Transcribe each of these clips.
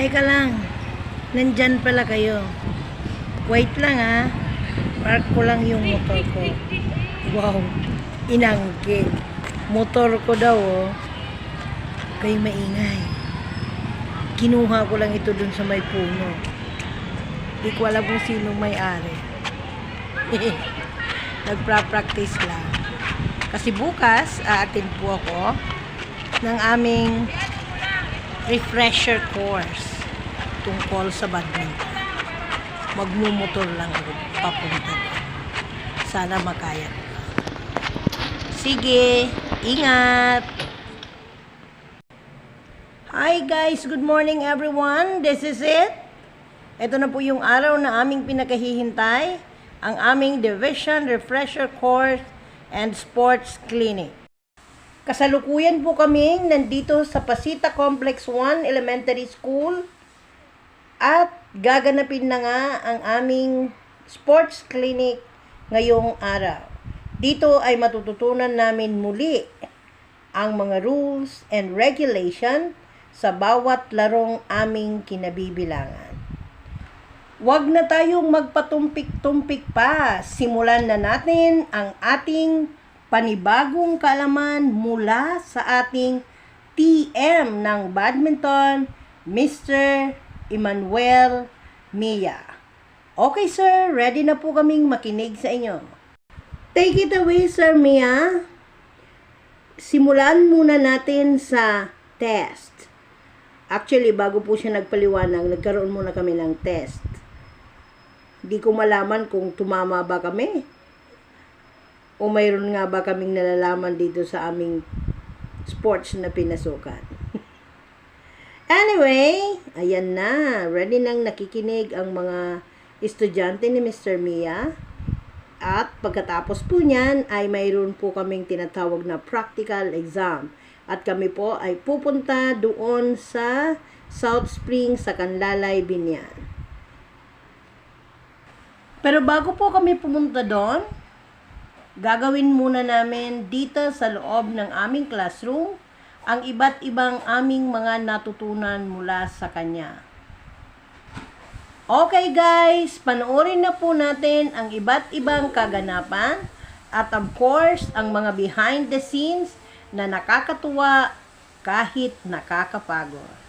Teka lang. Nandyan pala kayo. Wait lang ha. Park ko lang yung motor ko. Wow. Inangkin. Motor ko daw oh. Kayo maingay. Kinuha ko lang ito dun sa may puno. Di ko alam kung sino may-ari. Nagpa-practice lang. Kasi bukas, aatin po ako ng aming refresher course tungkol sa badminton. Magmumotor lang ako papunta doon. Sana makaya ko. Sige, ingat! Hi guys, good morning everyone. This is it. Ito na po yung araw na aming pinakahihintay, ang aming Division Refresher Course and Sports Clinic. Kasalukuyan po kaming nandito sa Pasita Complex 1 Elementary School at gaganapin na nga ang aming sports clinic ngayong araw. Dito ay matututunan namin muli ang mga rules and regulation sa bawat larong aming kinabibilangan. Huwag na tayong magpatumpik-tumpik pa. Simulan na natin ang ating panibagong kaalaman mula sa ating TM ng badminton, Mr. Emmanuel Mia. Okay sir, ready na po kaming makinig sa inyo. Take it away Sir Mia. Simulan muna natin sa test. Actually, bago po siya nagpaliwanag, nagkaroon muna kami ng test. Hindi ko malaman kung tumama ba kami o mayroon nga ba kaming nalalaman dito sa aming sports na pinasukan. Anyway, ayan na. Ready nang nakikinig ang mga estudyante ni Mr. Mia. At pagkatapos po niyan ay mayroon po kaming tinatawag na practical exam. At kami po ay pupunta doon sa South Spring sa Canlalay, Binyan. Pero bago po kami pumunta doon, gagawin muna namin dito sa loob ng aming classroom ang iba't ibang aming mga natutunan mula sa kanya. Okay guys, panoorin na po natin ang iba't ibang kaganapan at of course, ang mga behind the scenes na nakakatuwa kahit nakakapagod.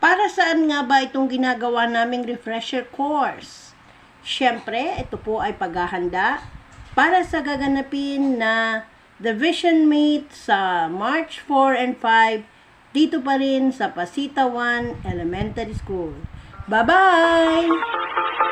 Para saan nga ba itong ginagawa naming refresher course? Siyempre, ito po ay paghahanda para sa gaganapin na Division Meet sa March 4 and 5 dito pa rin sa Pasita 1 Elementary School. Bye-bye!